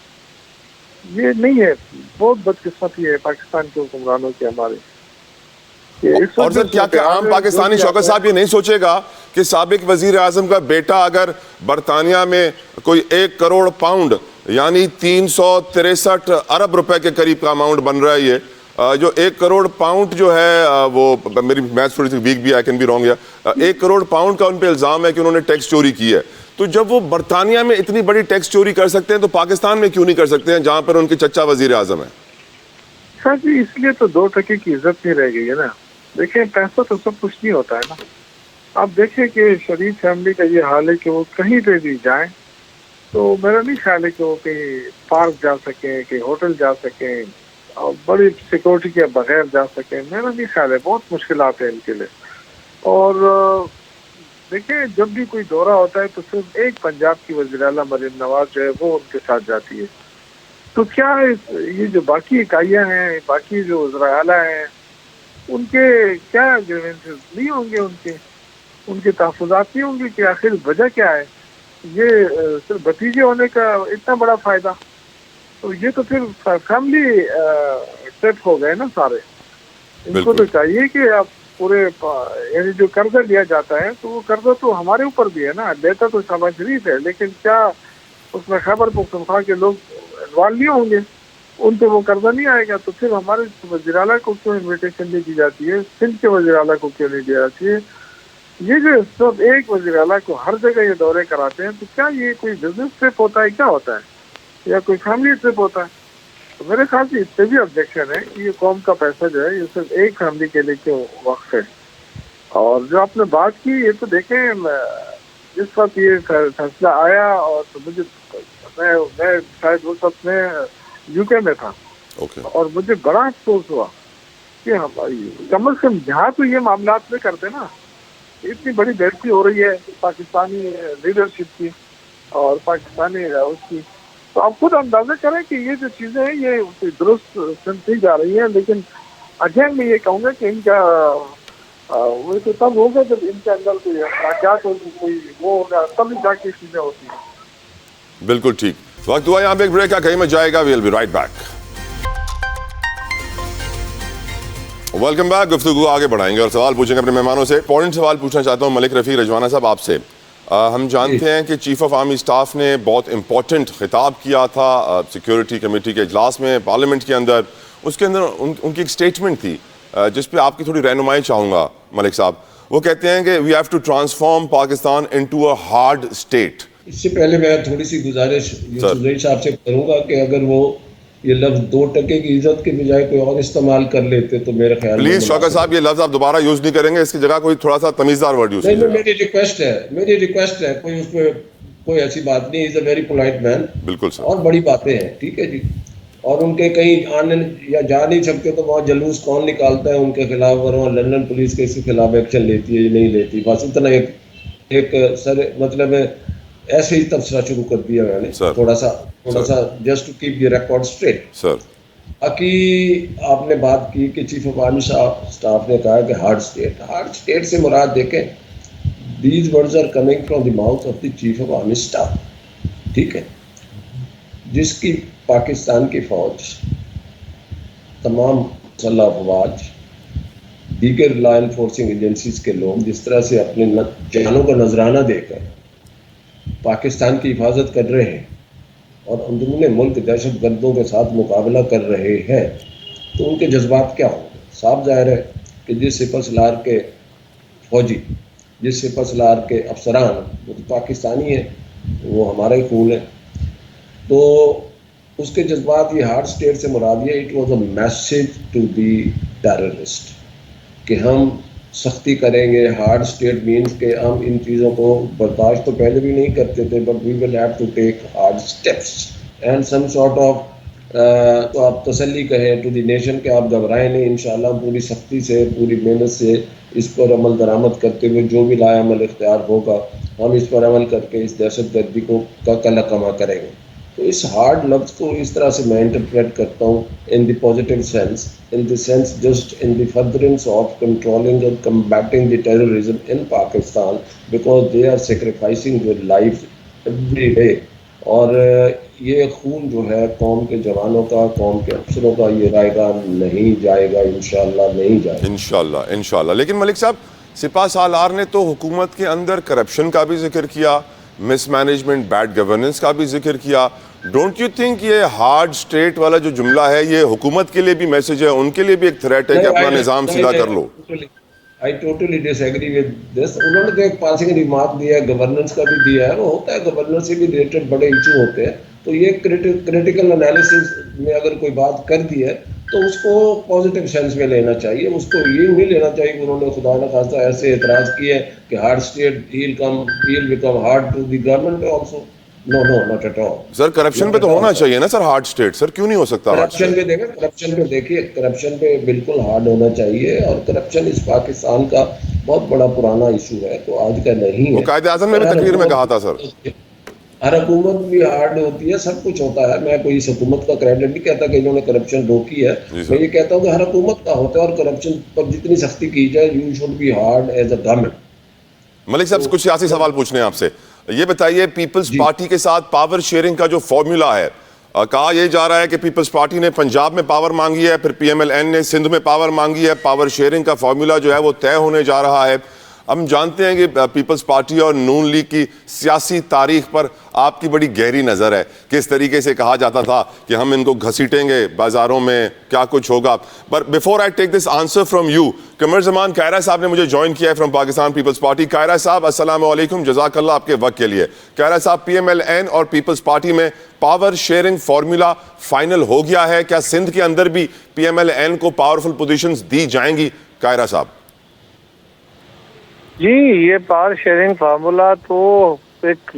یہ نہیں ہے. بہت بدقسمتی ہے پاکستان کے حکمرانوں کی ہمارے. اور سر کیا کہ عام پاکستانی شوکت صاحب یہ نہیں سوچے گا کہ سابق وزیر اعظم کا بیٹا اگر برطانیہ میں کوئی 1 کروڑ پاؤنڈ یعنی 363 ارب روپے کے قریب کا اماؤنٹ بن رہا ہے, یہ جو 1 کروڑ پاؤنڈ جو ہے وہ میری میتھ تھوڑی سی ویک بھی I can be wrong, 1 crore pound کا ان پہ الزام ہے کہ انہوں نے ٹیکس چوری کی ہے. تو جب وہ برطانیہ میں اتنی بڑی ٹیکس چوری کر سکتے ہیں تو پاکستان میں کیوں نہیں کر سکتے ہیں جہاں پر ان کے چچا وزیر اعظم ہیں؟ سر جی اس لیے تو 2 ٹکے کی عزت نہیں رہ گئی ہے نا. دیکھیں پیسہ تو سب کچھ نہیں ہوتا ہے نا. آپ دیکھیں کہ شریف فیملی کا یہ حال ہے کہ وہ کہیں پہ بھی جائیں تو میرا نہیں خیال ہے کہ وہ کہیں پارک جا سکیں, کہیں ہوٹل جا سکیں, اور بڑی سیکورٹی کے بغیر جا سکیں. میرا نہیں خیال ہے, بہت مشکلات ہیں ان کے لیے. اور دیکھیں جب بھی کوئی دورہ ہوتا ہے تو صرف ایک پنجاب کی وزیر اعلیٰ مریم نواز جو ہے وہ ان کے ساتھ جاتی ہے. تو کیا یہ جو باقی اکائیاں ہیں, باقی جو وزراء اعلیٰ ہیں, ان کے کیا گریونسز نہیں ہوں گے, ان کے تحفظات نہیں ہوں گے کہ آخر وجہ کیا ہے؟ یہ صرف بھتیجے ہونے کا اتنا بڑا فائدہ, تو یہ تو پھر فیملی ٹرپ ہو گئے نا سارے. ان کو تو چاہیے کہ آپ پورے یعنی جو قرضہ لیا جاتا ہے تو وہ قرضہ تو ہمارے اوپر بھی ہے نا, لیتا تو شہباز شریف ہے, لیکن کیا اس میں خیبر پختونخوا کے لوگ انوالو نہیں ہوں گے, ان پہ وہ قرضہ نہیں آئے گا. تو پھر ہمارے وزیر اعلیٰ کو کیوں انویٹیشن نہیں دی جاتی ہے, سندھ کے وزیر اعلیٰ کو کیوں نہیں دی جاتی ہے؟ یہ جو سب ایک وزیر اعلیٰ کو ہر جگہ یہ دورے کراتے ہیں, تو کیا یہ کوئی بزنس ٹرپ ہوتا ہے, کیا ہوتا ہے, یا کوئی فیملی ٹرپ ہوتا ہے؟ میرے خیال سے اس پہ بھی آبجیکشن ہے کہ یہ قوم کا پیسہ جو ہے یہ صرف ایک فیملی کے لیے کیوں وقف ہے. اور جو آپ نے بات کی یہ تو دیکھیں جس وقت یہ فیصلہ آیا اور تو مجھے میں شاید اس وقت میں یو کے میں تھا اور مجھے بڑا افسوس ہوا کہ کم از کم یہاں تو یہ معاملات میں کرتے نا. اتنی بڑی بےعزتی ہو رہی ہے پاکستانی لیڈرشپ کی اور پاکستانی اس کی, تو آپ خود اندازہ کریں کہ یہ جو چیزیں ہیں یہ درست سمجھی جا رہی ہیں. لیکن اگین میں یہ کہوں گا کہ ان کا وہ تو تب ہوگا جب ان کے اندر کوئی اخراجات ہوگی, کوئی وہ ہوگا, تب جا کے چیزیں ہوتی ہیں. بالکل ٹھیک. وقت ہوا یہاں پہ ایک بریک کا, کہیں میں جائے گا. We'll be right back. Welcome back. گفتگو آگے بڑھائیں گے اور سوال پوچھیں گے اپنے مہمانوں سے. پوائنٹ سوال پوچھنا چاہتا ہوں ملک رفیق رجوانہ صاحب آپ سے. ہم جانتے ہیں کہ چیف آف آرمی سٹاف نے بہت امپورٹنٹ خطاب کیا تھا سیکیورٹی کمیٹی کے اجلاس میں پارلیمنٹ کے اندر. اس کے اندر ان کی ایک سٹیٹمنٹ تھی جس پہ آپ کی تھوڑی رہنمائی چاہوں گا ملک صاحب. وہ کہتے ہیں کہ we have to transform Pakistan into a hard state. اس سے پہلے میں تھوڑی سی گزارش آپ سے کروں گا کہ اگر وہ یہ لفظ 2% کی عزت کے بجائے کوئی اور استعمال کر لیتے تو میرے خیال میں پلیز شوکت صاحب یہ لفظ آپ دوبارہ یوز نہیں کریں گے, اس کی جگہ کوئی تھوڑا سا تمیزدار ورڈ یوز کیجیے. میری ریکویسٹ ہے کوئی اس پہ کوئی ایسی بات نہیں. از اے ویری پولائٹ مین. بالکل سر. اور بڑی باتیں ہیں, ٹھیک ہے جی. اور ان کے کہیں آنے یا جا نہیں سکتے تو وہاں جلوس کون نکالتا ہے ان کے خلاف, اور وہاں لندن پولیس کے اس کے خلاف ایکشن لیتی ہے یا نہیں لیتی. بس اتنا ایک سر مطلب ایسے ہی تبصرہ شروع کر دیا میں نے تھوڑا سا just to keep the record straight. Sir باقی آپ نے بات کی کہ چیف آف آرمی اسٹاف نے کہا کہ ہارڈ اسٹیٹ سے مراد دیکھیں these words are coming from the mouth of the chief of army staff, ٹھیک ہے, جس کی پاکستان کی فوج, تمام مسلح افواج, دیگر لا انفورسنگ ایجنسیز کے لوگ جس طرح سے اپنے جانوں کا نذرانہ دے کر پاکستان کی حفاظت کر رہے ہیں اور اندرون ملک دہشت گردوں کے ساتھ مقابلہ کر رہے ہیں, تو ان کے جذبات کیا ہوں گے؟ صاف ظاہر ہے کہ جس سپہ سالار کے فوجی, جس سپہ سالار کے افسران وہ تو پاکستانی ہیں, وہ ہمارا ہی خون ہے, تو اس کے جذبات یہ ہارڈ اسٹیٹ سے مراد یہ it was a message to the terrorist کہ ہم سختی کریں گے. ہارڈ اسٹیٹ مینس کہ ہم ان چیزوں کو برداشت تو پہلے بھی نہیں کرتے تھے, but we will have to take hard steps and some sort of, تو آپ تسلی کہیں ٹو دی نیشن کہ آپ گھبرائیں نہیں, انشاءاللہ پوری سختی سے پوری محنت سے اس پر عمل درآمد کرتے ہوئے جو بھی لائے عمل اختیار ہوگا ہم اس پر عمل کر کے اس دہشت گردی کو کلا کما کریں گے. تو اس ہارڈ لفظ کو اس طرح سے میں انٹرپریٹ کرتا ہوں in the positive sense, in the sense just in the furtherance of controlling and combating the terrorism in Pakistan because they are sacrificing their life every day. اور یہ خون جو ہے قوم کے جوانوں کا, قوم کے افسروں کا, یہ رائے گا نہیں جائے گا, انشاءاللہ نہیں جائے گا. انشاءاللہ. لیکن ملک صاحب سپہ سالار نے تو حکومت کے اندر کرپشن کا بھی ذکر کیا, مس مینجمنٹ, بیڈ گورننس کا بھی ذکر کیا. ڈونٹ یو تھنک یہ ہارڈ اسٹیٹ والا جو جملہ ہے یہ حکومت کے لیے بھی میسج ہے, ان کے لیے بھی ایک تھریٹ ہے کہ اپنا نظام سیدھا کر لو؟ I totally disagree with this. انہوں نے تو ایک پاسنگ ریمارک دیا ہے, گورننس کا بھی دیا ہے, وہ ہوتا ہے گورننس سے بھی ریلیٹڈ بڑے ایشو ہوتے ہیں, تو یہ کریٹیکل انالیسس میں اگر کوئی بات کر دی ہے تو اس کو پازیٹیو سینس میں لینا چاہیے. اس کو یہ نہیں لینا چاہیے کہ انہوں نے خدا نہ خواستہ ایسے اعتراض کیے ہے کہ hard state he'll become hard to the government also. No, not at all. Sir corruption پہ تو ہونا چاہیے نا سر ہارڈ اسٹیٹ, سر کیوں نہیں ہو سکتا؟ کرپشن پہ بالکل ہارڈ ہونا چاہیے, اور کرپشن اس پاکستان کا بہت بڑا پرانا ایشو ہے, تو آج کا نہیں ہے. قائد اعظم نے بھی تقریر میں کہا تھا سر ہر حکومت بھی ہارڈ ہوتی ہے, سب کچھ ہوتا ہے. میں کوئی اس حکومت کا کریڈٹ نہیں کہتا کہ انہوں نے کرپشن روکی ہے, میں یہ کہتا ہوں کہ ہر حکومت کا ہوتا ہے, اور کرپشن پر جتنی سختی کی جائے you should be hard as a government. ملک صاحب کچھ سیاسی سوال پوچھنے ہیں آپ سے. یہ بتائیے پیپلز پارٹی کے ساتھ پاور شیئرنگ کا جو فارمولا ہے, کہا یہ جا رہا ہے کہ پیپلز پارٹی نے پنجاب میں پاور مانگی ہے, پھر پی ایم ایل این نے سندھ میں پاور مانگی ہے, پاور شیئرنگ کا فارمولا جو ہے وہ طے ہونے جا رہا ہے. ہم جانتے ہیں کہ پیپلز پارٹی اور نون لیگ کی سیاسی تاریخ پر آپ کی بڑی گہری نظر ہے. کس طریقے سے کہا جاتا تھا کہ ہم ان کو گھسیٹیں گے بازاروں میں, کیا کچھ ہوگا. But before I take this answer from you, Qamar Zaman Kaira صاحب نے مجھے جوائن کیا ہے فرام پاکستان پیپلز پارٹی. کائرہ صاحب السلام علیکم, جزاک اللہ آپ کے وقت کے لیے. کائرہ صاحب, پی ایم ایل این اور پیپلز پارٹی میں پاور شیئرنگ فارمولا فائنل ہو گیا ہے, کیا سندھ کے اندر بھی پی ایم ایل این کو پاورفل پوزیشنز دی جائیں گی؟ کائرہ صاحب جی, یہ پاور شیئرنگ فارمولا تو ایک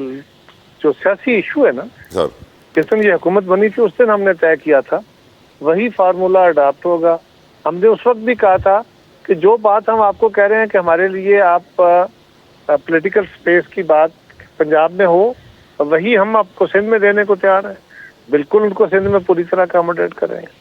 جو سیاسی ایشو ہے نا سر, جس دن یہ حکومت بنی تھی اس دن ہم نے طے کیا تھا وہی فارمولا اڈاپٹ ہوگا. ہم نے اس وقت بھی کہا تھا کہ جو بات ہم آپ کو کہہ رہے ہیں کہ ہمارے لیے آپ پولیٹیکل سپیس کی بات پنجاب میں ہو, وہی ہم آپ کو سندھ میں دینے کو تیار ہیں. بالکل ان کو سندھ میں پوری طرح اکاموڈیٹ کریں گے.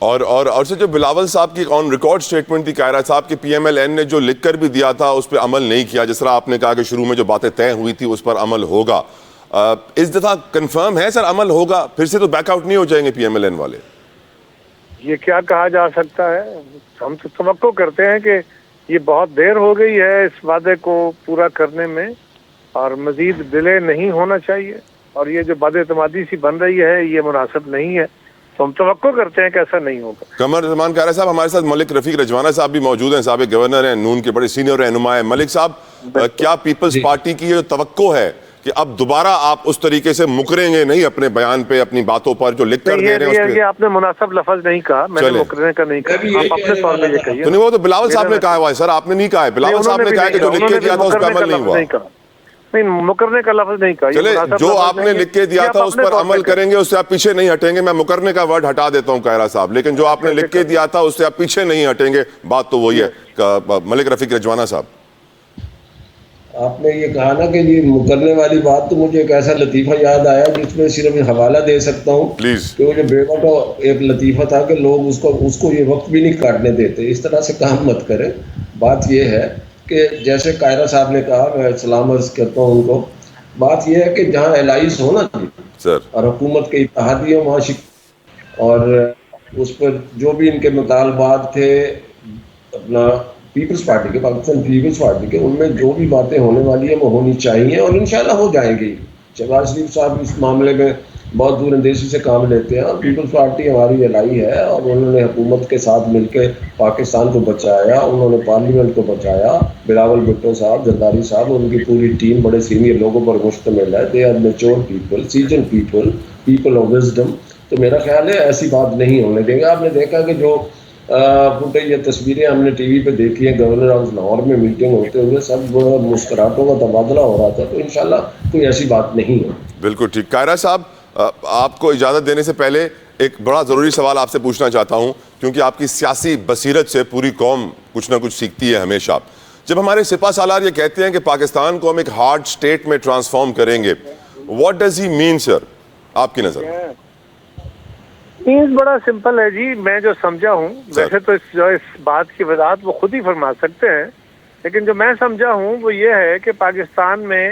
اور سے جو بلاول صاحب کی آن ریکارڈ سٹیٹمنٹ تھی کائرہ صاحب کہ پی ایم ایل این نے جو لکھ کر بھی دیا تھا اس پہ عمل نہیں کیا, جس طرح آپ نے کہا کہ شروع میں جو باتیں طے ہوئی تھی اس پر عمل ہوگا, اس دفعہ کنفرم ہے سر عمل ہوگا؟ پھر سے تو بیک آؤٹ نہیں ہو جائیں گے پی ایم ایل این والے؟ یہ کیا کہا جا سکتا ہے, ہم تو توقع کرتے ہیں کہ یہ بہت دیر ہو گئی ہے اس وعدے کو پورا کرنے میں اور مزید ڈیلے نہیں ہونا چاہیے, اور یہ جو بد اعتمادی سی بن رہی ہے یہ مناسب نہیں ہے, تو ہم توقع کرتے ہیں کہ ایسا نہیں ہوگا. قمر زمان کائرہ صاحب, ہمارے ساتھ ملک رفیق رجوانہ صاحب بھی موجود ہیں, سابق گورنر ہیں, نون کے بڑے سینئر رہنما ہیں. ملک صاحب, کیا پیپلز پارٹی کی یہ توقع ہے کہ اب دوبارہ آپ اس طریقے سے مکریں گے نہیں اپنے بیان پہ, اپنی باتوں پر جو لکھ کر دے رہے ہیں؟ یہ آپ نے مناسب لفظ نہیں کہا, میں نے مکرنے کا نہیں کہا, آپ اپنے طور پہ یہ کہیے. تو نہیں, وہ تو بلاول صاحب نے کہا ہوا ہے سر, آپ نے نہیں کہا ہے. بلاول صاحب نے کہا کہ جو لکھ کے دیا تھا اس پہ عمل نہیں ہوا. نہیں, مکرنے کا لفظ نہیں کہا. چلے, جو آپ نے لکھ کے دیا تھا اس پر عمل کریں گے, اس سے آپ پیچھے نہیں ہٹیں گے. میں مکرنے کا ورڈ ہٹا دیتا ہوں کائرہ صاحب, لیکن جو آپ نے لکھ کے دیا تھا اس سے آپ پیچھے نہیں ہٹیں گے, بات تو وہی ہے. ملک رفیق رجوانہ صاحب, آپ نے یہ کہا نا کہ یہ مکرنے والی بات, تو مجھے ایک ایسا لطیفہ یاد آیا جس میں صرف حوالہ دے سکتا ہوں پلیز. کہ وہ جو بیوہ کا ایک لطیفہ تھا کہ لوگ اس کو یہ وقت بھی نہیں کاٹنے دیتے. اس طرح سے کام مت کریں. بات یہ ہے کہ جیسے کائرہ صاحب نے کہا, میں سلام عرض کرتا ہوں ان کو, بات یہ ہے کہ جہاں الائنس ہونا چاہیے اور حکومت کے اتحادی ہوں وہاں اور اس پر جو بھی ان کے مطالبات تھے اپنا پیپلز پارٹی کے, پاکستان پیپلز پارٹی کے, ان میں جو بھی باتیں ہونے والی ہیں وہ ہونی چاہیے اور انشاءاللہ ہو جائیں گی. شہباز شریف صاحب اس معاملے میں بہت دور اندیشی سے کام لیتے ہیں, اور پیپلز پارٹی ہماری الائی ہے اور انہوں نے حکومت کے ساتھ مل کے پاکستان کو بچایا, انہوں نے پارلیمنٹ کو بچایا. بلاول بھٹو صاحب, زرداری صاحب, ان کی پوری ٹیم بڑے سینئر لوگوں پر مشتمل ہے. They are mature people, seasoned people, people of wisdom. تو میرا خیال ہے ایسی بات نہیں ہونے دیں گے. آپ نے دیکھا کہ جو یہ تصویریں ہم نے ٹی وی پہ دیکھی ہیں گورنر ہاؤس لاہور میں میٹنگ ہوتے ہوئے, سب مسکراہٹوں کا تبادلہ ہو رہا تھا, تو انشاءاللہ کوئی ایسی بات نہیں ہے. بالکل ٹھیک. کائرہ صاحب, آپ کو اجازت دینے سے پہلے ایک بڑا ضروری سوال آپ سے پوچھنا چاہتا ہوں, کیونکہ آپ کی سیاسی بصیرت سے پوری قوم کچھ نہ کچھ سیکھتی ہے ہمیشہ. جب ہمارے سپاہ سالار یہ کہتے ہیں کہ پاکستان کو ہم ایک ہارڈ اسٹیٹ میں ٹرانسفارم کریں گے, واٹ ڈز ہی مین سر آپ کی نظر میں؟ مینز بڑا سمپل ہے جی, میں جو سمجھا ہوں, ویسے تو اس بات کی وضاحت وہ خود ہی فرما سکتے ہیں, لیکن جو میں سمجھا ہوں وہ یہ ہے کہ پاکستان میں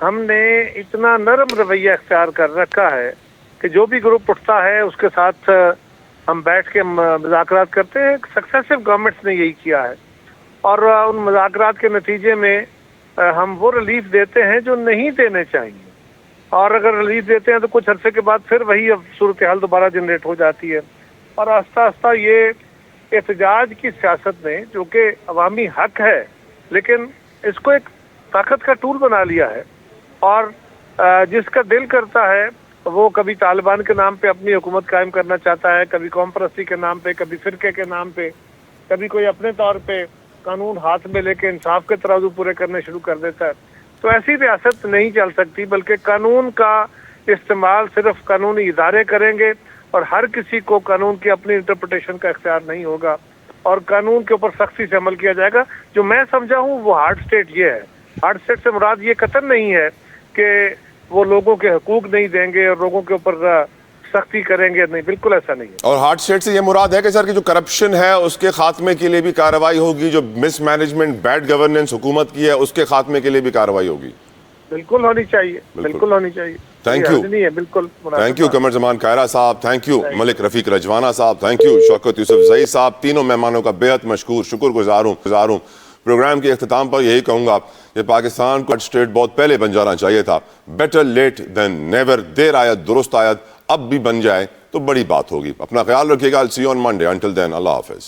ہم نے اتنا نرم رویہ اختیار کر رکھا ہے کہ جو بھی گروپ اٹھتا ہے اس کے ساتھ ہم بیٹھ کے مذاکرات کرتے ہیں. سکسیسو گورنمنٹس نے یہی کیا ہے, اور ان مذاکرات کے نتیجے میں ہم وہ ریلیف دیتے ہیں جو نہیں دینے چاہیے, اور اگر ریلیف دیتے ہیں تو کچھ عرصے کے بعد پھر وہی اب صورتحال دوبارہ جنریٹ ہو جاتی ہے. اور آہستہ آہستہ یہ احتجاج کی سیاست نے, جو کہ عوامی حق ہے, لیکن اس کو ایک طاقت کا ٹول بنا لیا ہے, اور جس کا دل کرتا ہے وہ کبھی طالبان کے نام پہ اپنی حکومت قائم کرنا چاہتا ہے, کبھی قوم پرستی کے نام پہ, کبھی فرقے کے نام پہ, کبھی کوئی اپنے طور پہ قانون ہاتھ میں لے کے انصاف کے ترازو پورے کرنے شروع کر دیتا ہے. تو ایسی ریاست نہیں چل سکتی, بلکہ قانون کا استعمال صرف قانونی ادارے کریں گے, اور ہر کسی کو قانون کی اپنی انٹرپریٹیشن کا اختیار نہیں ہوگا, اور قانون کے اوپر سختی سے عمل کیا جائے گا. جو میں سمجھا ہوں وہ ہارڈ اسٹیٹ یہ ہے. ہارڈ اسٹیٹ سے مراد یہ قطعاً نہیں ہے کہ وہ لوگوں کے حقوق نہیں دیں گے اور لوگوں کے اوپر سختی کریں گے, نہیں, بالکل ایسا نہیں ہے. اور ہارڈ اسٹیٹ سے یہ مراد ہے کہ سر کہ جو کرپشن ہے اس کے خاتمے کے لیے بھی کارروائی ہوگی, جو مس مینجمنٹ, بیڈ گورننس حکومت کی ہے اس کے خاتمے کے لیے بھی کارروائی ہوگی. بالکل ہونی چاہیے, بالکل ہونی چاہیے. تھینک یو, بالکل تھینک یو قمر زمان کائرہ صاحب, تھینک یو ملک رفیق رجوانہ صاحب, thank you Shaukat Yousafzai صاحب, تینوں مہمانوں کا بے حد مشکور شکر گزار ہوں. پروگرام کے اختتام پر یہی کہوں گا کہ پاکستان کو اسٹیٹ بہت پہلے بن جانا چاہیے تھا. Better late than never. دیر آیت درست آیت اب بھی بن جائے تو بڑی بات ہوگی. اپنا خیال رکھیے گا. I'll see you on Monday. Until then, اللہ حافظ.